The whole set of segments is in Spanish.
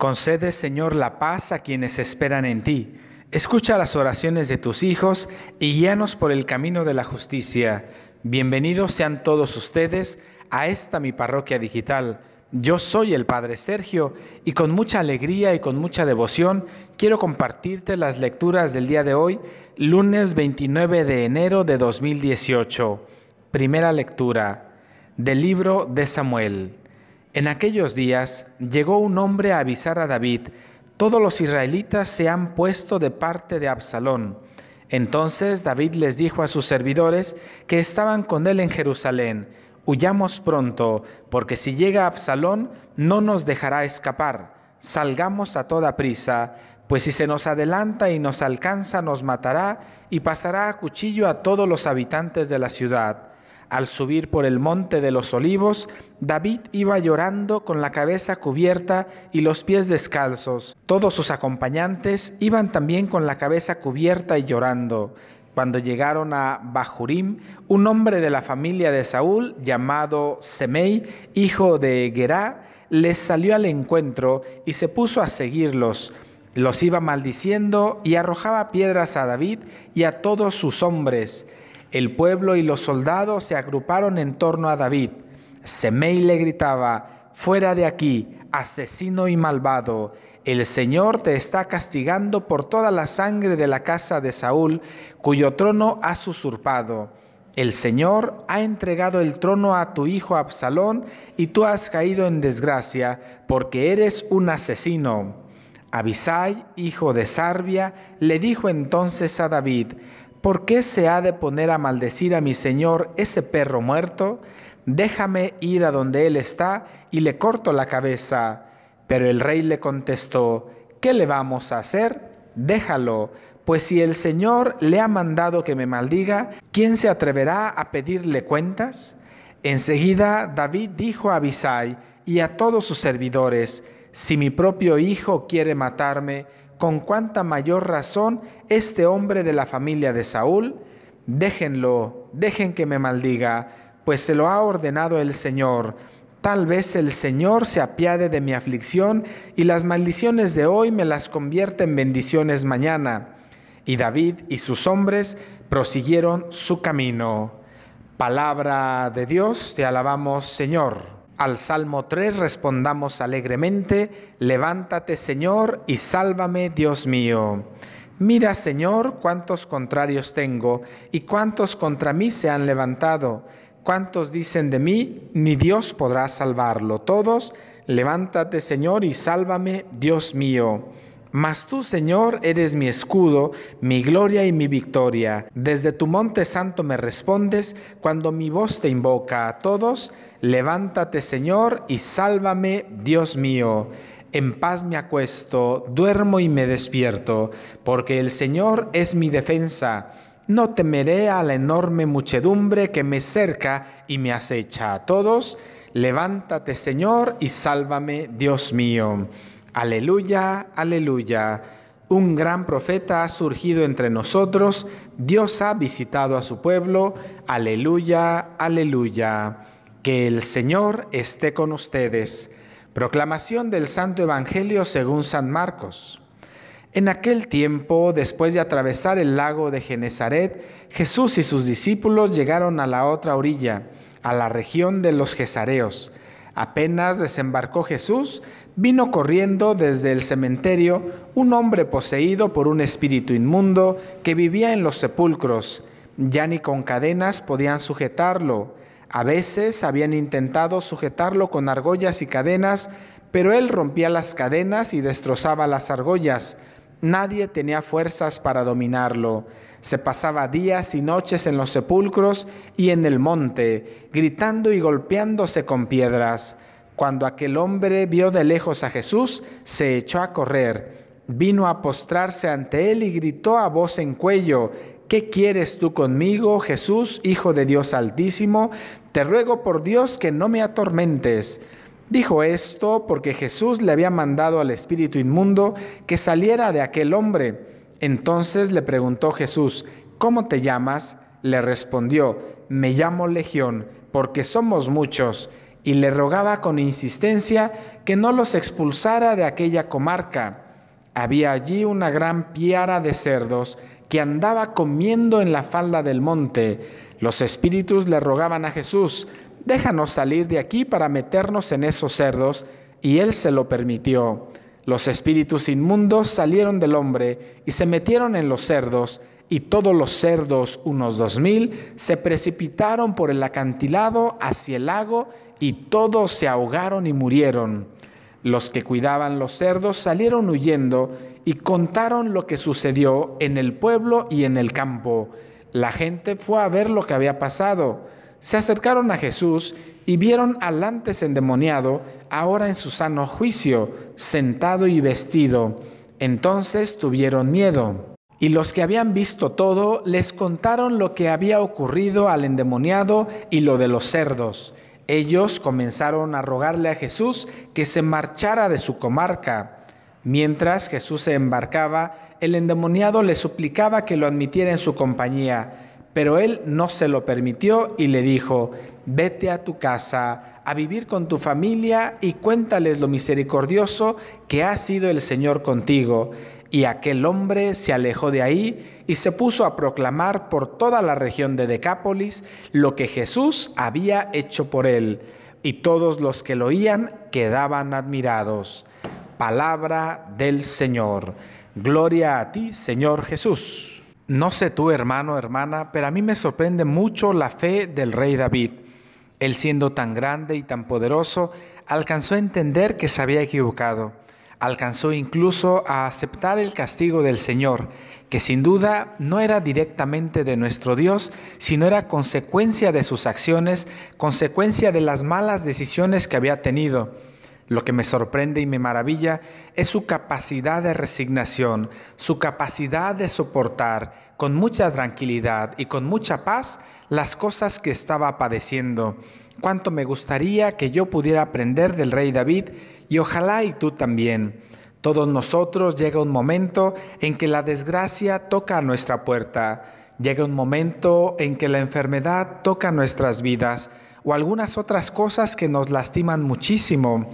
Concede, Señor, la paz a quienes esperan en ti. Escucha las oraciones de tus hijos y guíanos por el camino de la justicia. Bienvenidos sean todos ustedes a esta mi parroquia digital. Yo soy el Padre Sergio y con mucha alegría y con mucha devoción quiero compartirte las lecturas del día de hoy, lunes 29 de enero de 2018. Primera lectura del libro de Samuel. En aquellos días llegó un hombre a avisar a David: todos los israelitas se han puesto de parte de Absalón. Entonces David les dijo a sus servidores que estaban con él en Jerusalén: huyamos pronto, porque si llega Absalón no nos dejará escapar. Salgamos a toda prisa, pues si se nos adelanta y nos alcanza nos matará y pasará a cuchillo a todos los habitantes de la ciudad. Al subir por el monte de los olivos, David iba llorando con la cabeza cubierta y los pies descalzos. Todos sus acompañantes iban también con la cabeza cubierta y llorando. Cuando llegaron a Bahurim, un hombre de la familia de Saúl, llamado Semei, hijo de Gerá, les salió al encuentro y se puso a seguirlos. Los iba maldiciendo y arrojaba piedras a David y a todos sus hombres. El pueblo y los soldados se agruparon en torno a David. Semei le gritaba: «Fuera de aquí, asesino y malvado. El Señor te está castigando por toda la sangre de la casa de Saúl, cuyo trono has usurpado. El Señor ha entregado el trono a tu hijo Absalón y tú has caído en desgracia porque eres un asesino». Abisai, hijo de Sarbia, le dijo entonces a David: «¿Por qué se ha de poner a maldecir a mi señor ese perro muerto? Déjame ir a donde él está y le corto la cabeza». Pero el rey le contestó: «¿Qué le vamos a hacer? Déjalo, pues si el Señor le ha mandado que me maldiga, ¿quién se atreverá a pedirle cuentas?». Enseguida David dijo a Abisai y a todos sus servidores: «Si mi propio hijo quiere matarme, ¿con cuánta mayor razón este hombre de la familia de Saúl? Déjenlo, dejen que me maldiga, pues se lo ha ordenado el Señor. Tal vez el Señor se apiade de mi aflicción y las maldiciones de hoy me las convierte en bendiciones mañana». Y David y sus hombres prosiguieron su camino. Palabra de Dios, te alabamos, Señor. Al Salmo 3 respondamos alegremente: «Levántate, Señor, y sálvame, Dios mío». Mira, Señor, cuántos contrarios tengo y cuántos contra mí se han levantado. Cuántos dicen de mí: ni Dios podrá salvarlo. Todos: «Levántate, Señor, y sálvame, Dios mío». Mas tú, Señor, eres mi escudo, mi gloria y mi victoria. Desde tu monte santo me respondes cuando mi voz te invoca. A todos: «Levántate, Señor, y sálvame, Dios mío». En paz me acuesto, duermo y me despierto, porque el Señor es mi defensa. No temeré a la enorme muchedumbre que me cerca y me acecha. A todos: «Levántate, Señor, y sálvame, Dios mío». Aleluya, aleluya. Un gran profeta ha surgido entre nosotros. Dios ha visitado a su pueblo. Aleluya, aleluya. Que el Señor esté con ustedes. Proclamación del Santo Evangelio según San Marcos. En aquel tiempo, después de atravesar el lago de Genesaret, Jesús y sus discípulos llegaron a la otra orilla, a la región de los Gesareos. Apenas desembarcó Jesús, vino corriendo desde el cementerio un hombre poseído por un espíritu inmundo que vivía en los sepulcros. Ya ni con cadenas podían sujetarlo. A veces habían intentado sujetarlo con argollas y cadenas, pero él rompía las cadenas y destrozaba las argollas. Nadie tenía fuerzas para dominarlo. Se pasaba días y noches en los sepulcros y en el monte, gritando y golpeándose con piedras. Cuando aquel hombre vio de lejos a Jesús, se echó a correr. Vino a postrarse ante él y gritó a voz en cuello: «¿Qué quieres tú conmigo, Jesús, Hijo de Dios Altísimo? Te ruego por Dios que no me atormentes». Dijo esto porque Jesús le había mandado al espíritu inmundo que saliera de aquel hombre. Entonces le preguntó Jesús: «¿Cómo te llamas?». Le respondió: «Me llamo Legión, porque somos muchos». y le rogaba con insistencia que no los expulsara de aquella comarca. Había allí una gran piara de cerdos que andaba comiendo en la falda del monte. Los espíritus le rogaban a Jesús: déjanos salir de aquí para meternos en esos cerdos, y él se lo permitió. Los espíritus inmundos salieron del hombre y se metieron en los cerdos, y todos los cerdos, unos 2000, se precipitaron por el acantilado hacia el lago, y todos se ahogaron y murieron. Los que cuidaban los cerdos salieron huyendo y contaron lo que sucedió en el pueblo y en el campo. La gente fue a ver lo que había pasado. Se acercaron a Jesús y vieron al antes endemoniado, ahora en su sano juicio, sentado y vestido. Entonces tuvieron miedo. Y los que habían visto todo les contaron lo que había ocurrido al endemoniado y lo de los cerdos. Ellos comenzaron a rogarle a Jesús que se marchara de su comarca. Mientras Jesús se embarcaba, el endemoniado le suplicaba que lo admitiera en su compañía, pero él no se lo permitió y le dijo: vete a tu casa, a vivir con tu familia y cuéntales lo misericordioso que ha sido el Señor contigo. Y aquel hombre se alejó de ahí y se puso a proclamar por toda la región de Decápolis lo que Jesús había hecho por él. Y todos los que lo oían quedaban admirados. Palabra del Señor. Gloria a ti, Señor Jesús. No sé tú, hermano, hermana, pero a mí me sorprende mucho la fe del rey David. Él, siendo tan grande y tan poderoso, alcanzó a entender que se había equivocado. Alcanzó incluso a aceptar el castigo del Señor, que sin duda no era directamente de nuestro Dios, sino era consecuencia de sus acciones, consecuencia de las malas decisiones que había tenido. Lo que me sorprende y me maravilla es su capacidad de resignación, su capacidad de soportar con mucha tranquilidad y con mucha paz las cosas que estaba padeciendo. Cuánto me gustaría que yo pudiera aprender del rey David, y ojalá y tú también. Todos nosotros llega un momento en que la desgracia toca a nuestra puerta, llega un momento en que la enfermedad toca nuestras vidas o algunas otras cosas que nos lastiman muchísimo.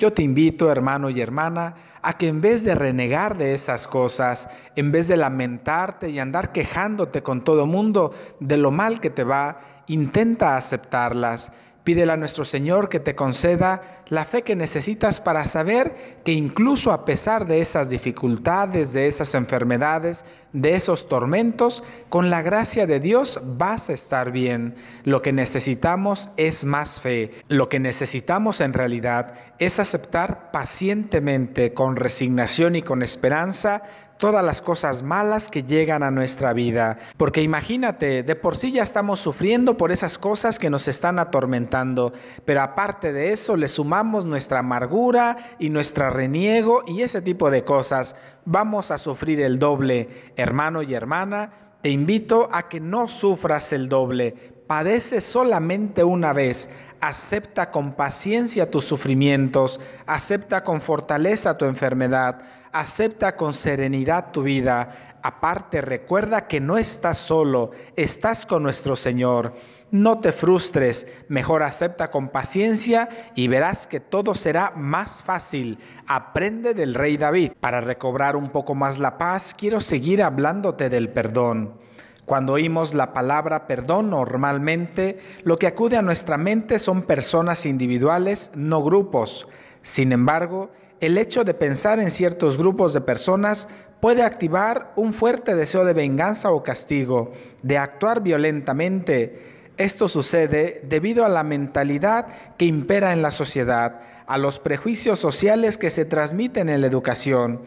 Yo te invito, hermano y hermana, a que en vez de renegar de esas cosas, en vez de lamentarte y andar quejándote con todo mundo de lo mal que te va, intenta aceptarlas. Pídele a nuestro Señor que te conceda la fe que necesitas para saber que incluso a pesar de esas dificultades, de esas enfermedades, de esos tormentos, con la gracia de Dios vas a estar bien. Lo que necesitamos es más fe. Lo que necesitamos en realidad es aceptar pacientemente, con resignación y con esperanza, todas las cosas malas que llegan a nuestra vida. Porque imagínate, de por sí ya estamos sufriendo por esas cosas que nos están atormentando, pero aparte de eso le sumamos nuestra amargura y nuestro reniego y ese tipo de cosas. Vamos a sufrir el doble. Hermano y hermana, te invito a que no sufras el doble. Padece solamente una vez. Acepta con paciencia tus sufrimientos, acepta con fortaleza tu enfermedad, acepta con serenidad tu vida. Aparte, recuerda que no estás solo, estás con nuestro Señor. No te frustres, mejor acepta con paciencia y verás que todo será más fácil. Aprende del rey David. Para recobrar un poco más la paz, quiero seguir hablándote del perdón. Cuando oímos la palabra perdón, normalmente lo que acude a nuestra mente son personas individuales, no grupos. Sin embargo, el hecho de pensar en ciertos grupos de personas puede activar un fuerte deseo de venganza o castigo, de actuar violentamente. Esto sucede debido a la mentalidad que impera en la sociedad, a los prejuicios sociales que se transmiten en la educación.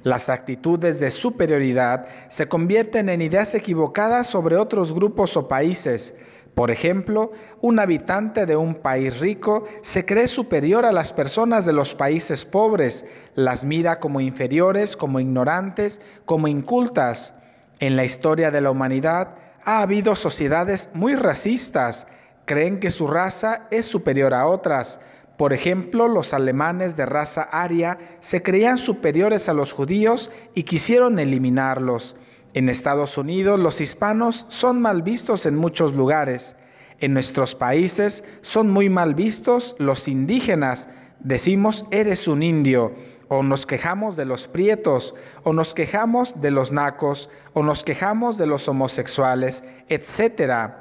Las actitudes de superioridad se convierten en ideas equivocadas sobre otros grupos o países. Por ejemplo, un habitante de un país rico se cree superior a las personas de los países pobres, las mira como inferiores, como ignorantes, como incultas. En la historia de la humanidad ha habido sociedades muy racistas, creen que su raza es superior a otras. Por ejemplo, los alemanes de raza aria se creían superiores a los judíos y quisieron eliminarlos. En Estados Unidos, los hispanos son mal vistos en muchos lugares. En nuestros países son muy mal vistos los indígenas. Decimos, eres un indio, o nos quejamos de los prietos, o nos quejamos de los nacos, o nos quejamos de los homosexuales, etc.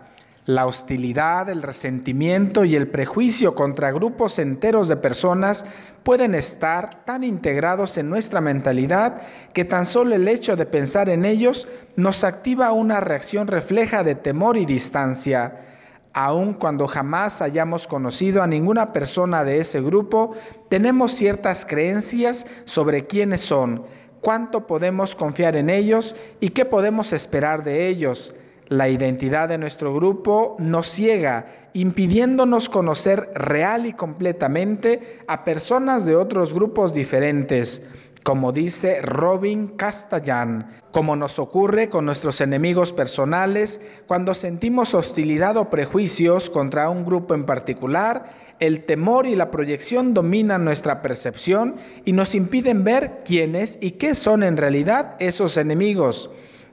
La hostilidad, el resentimiento y el prejuicio contra grupos enteros de personas pueden estar tan integrados en nuestra mentalidad que tan solo el hecho de pensar en ellos nos activa una reacción refleja de temor y distancia. Aun cuando jamás hayamos conocido a ninguna persona de ese grupo, tenemos ciertas creencias sobre quiénes son, cuánto podemos confiar en ellos y qué podemos esperar de ellos. La identidad de nuestro grupo nos ciega, impidiéndonos conocer real y completamente a personas de otros grupos diferentes, como dice Robin Castellan, como nos ocurre con nuestros enemigos personales. Cuando sentimos hostilidad o prejuicios contra un grupo en particular, el temor y la proyección dominan nuestra percepción y nos impiden ver quiénes y qué son en realidad esos enemigos.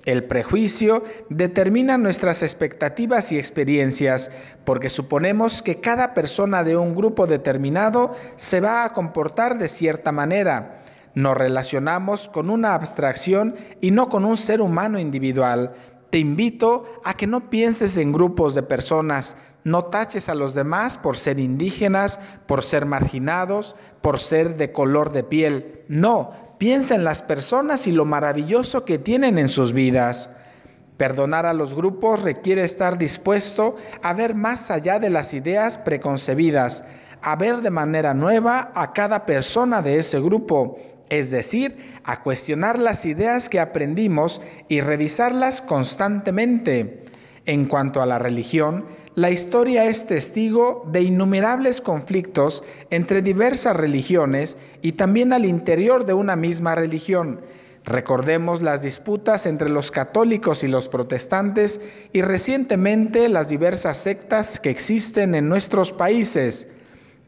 El prejuicio determina nuestras expectativas y experiencias, porque suponemos que cada persona de un grupo determinado se va a comportar de cierta manera. Nos relacionamos con una abstracción y no con un ser humano individual. Te invito a que no pienses en grupos de personas, no taches a los demás por ser indígenas, por ser marginados, por ser de color de piel. No, piensa en las personas y lo maravilloso que tienen en sus vidas. Perdonar a los grupos requiere estar dispuesto a ver más allá de las ideas preconcebidas, a ver de manera nueva a cada persona de ese grupo, es decir, a cuestionar las ideas que aprendimos y revisarlas constantemente. En cuanto a la religión, la historia es testigo de innumerables conflictos entre diversas religiones y también al interior de una misma religión. Recordemos las disputas entre los católicos y los protestantes y recientemente las diversas sectas que existen en nuestros países.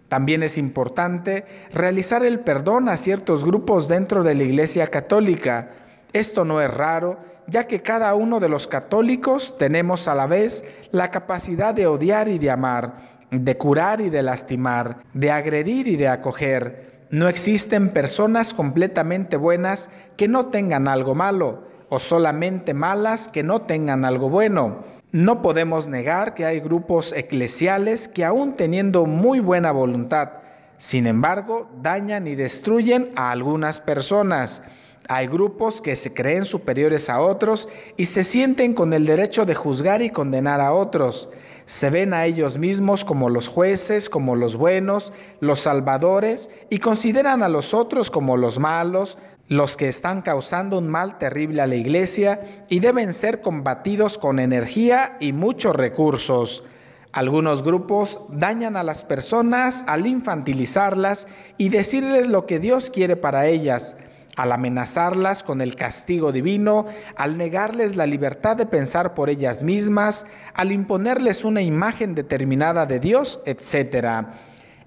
También es importante realizar el perdón a ciertos grupos dentro de la Iglesia Católica. Esto no es raro, ya que cada uno de los católicos tenemos a la vez la capacidad de odiar y de amar, de curar y de lastimar, de agredir y de acoger. No existen personas completamente buenas que no tengan algo malo, o solamente malas que no tengan algo bueno. No podemos negar que hay grupos eclesiales que aún teniendo muy buena voluntad, sin embargo, dañan y destruyen a algunas personas. Hay grupos que se creen superiores a otros y se sienten con el derecho de juzgar y condenar a otros. Se ven a ellos mismos como los jueces, como los buenos, los salvadores, y consideran a los otros como los malos, los que están causando un mal terrible a la iglesia y deben ser combatidos con energía y muchos recursos. Algunos grupos dañan a las personas al infantilizarlas y decirles lo que Dios quiere para ellas, al amenazarlas con el castigo divino, al negarles la libertad de pensar por ellas mismas, al imponerles una imagen determinada de Dios, etc.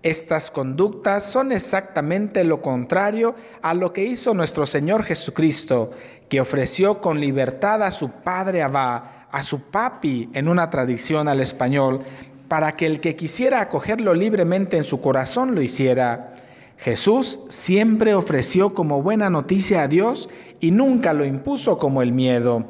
Estas conductas son exactamente lo contrario a lo que hizo nuestro Señor Jesucristo, que ofreció con libertad a su Padre Abba, a su papi en una tradición al español, para que el que quisiera acogerlo libremente en su corazón lo hiciera. Jesús siempre ofreció como buena noticia a Dios y nunca lo impuso como el miedo.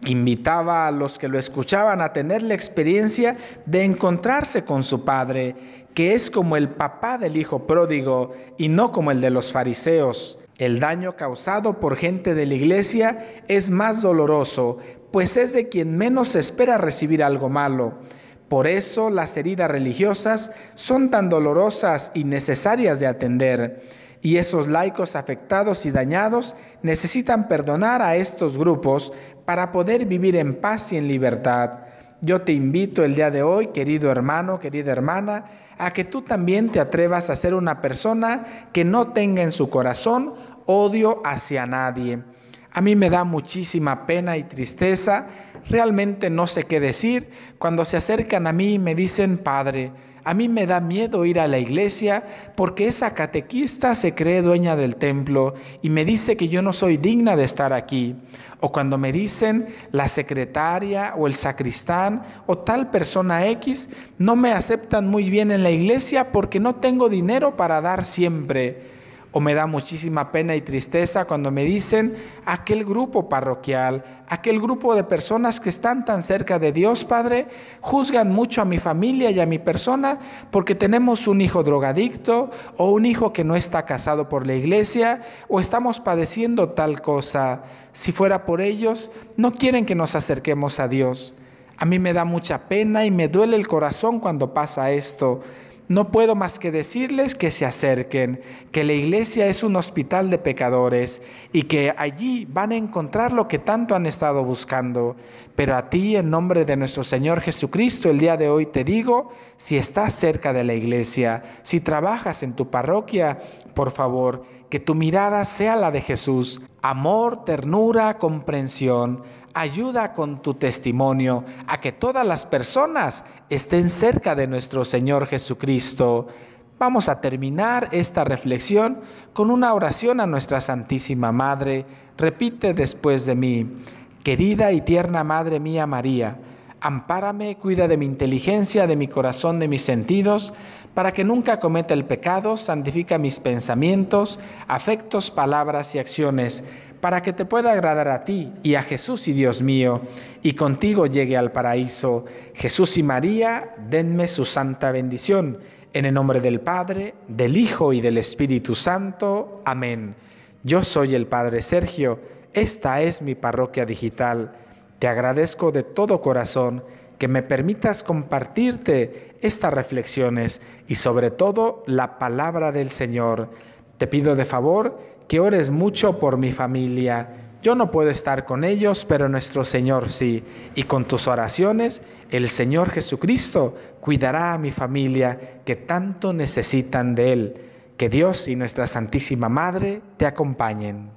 Invitaba a los que lo escuchaban a tener la experiencia de encontrarse con su Padre, que es como el papá del hijo pródigo y no como el de los fariseos. El daño causado por gente de la iglesia es más doloroso, pues es de quien menos espera recibir algo malo. Por eso las heridas religiosas son tan dolorosas y necesarias de atender. Y esos laicos afectados y dañados necesitan perdonar a estos grupos para poder vivir en paz y en libertad. Yo te invito el día de hoy, querido hermano, querida hermana, a que tú también te atrevas a ser una persona que no tenga en su corazón odio hacia nadie. A mí me da muchísima pena y tristeza, realmente no sé qué decir, cuando se acercan a mí y me dicen: Padre, A mí me da miedo ir a la iglesia porque esa catequista se cree dueña del templo y me dice que yo no soy digna de estar aquí. O cuando me dicen la secretaria o el sacristán o tal persona X no me aceptan muy bien en la iglesia porque no tengo dinero para dar siempre. O me da muchísima pena y tristeza cuando me dicen aquel grupo parroquial, aquel grupo de personas que están tan cerca de Dios, Padre, juzgan mucho a mi familia y a mi persona porque tenemos un hijo drogadicto o un hijo que no está casado por la iglesia o estamos padeciendo tal cosa. Si fuera por ellos, no quieren que nos acerquemos a Dios. A mí me da mucha pena y me duele el corazón cuando pasa esto. No puedo más que decirles que se acerquen, que la iglesia es un hospital de pecadores y que allí van a encontrar lo que tanto han estado buscando. Pero a ti, en nombre de nuestro Señor Jesucristo, el día de hoy te digo, si estás cerca de la iglesia, si trabajas en tu parroquia, por favor, que tu mirada sea la de Jesús. Amor, ternura, comprensión. Ayuda con tu testimonio a que todas las personas estén cerca de nuestro Señor Jesucristo. Vamos a terminar esta reflexión con una oración a nuestra Santísima Madre. Repite después de mí: querida y tierna Madre mía María, ampárame, cuida de mi inteligencia, de mi corazón, de mis sentidos, para que nunca cometa el pecado, santifica mis pensamientos, afectos, palabras y acciones, para que te pueda agradar a ti y a Jesús y Dios mío, y contigo llegue al paraíso. Jesús y María, denme su santa bendición. En el nombre del Padre, del Hijo y del Espíritu Santo. Amén. Yo soy el Padre Sergio. Esta es mi parroquia digital. Te agradezco de todo corazón que me permitas compartirte estas reflexiones y sobre todo la palabra del Señor. Te pido de favor que ores mucho por mi familia. Yo no puedo estar con ellos, pero nuestro Señor sí. Y con tus oraciones, el Señor Jesucristo cuidará a mi familia que tanto necesitan de Él. Que Dios y nuestra Santísima Madre te acompañen.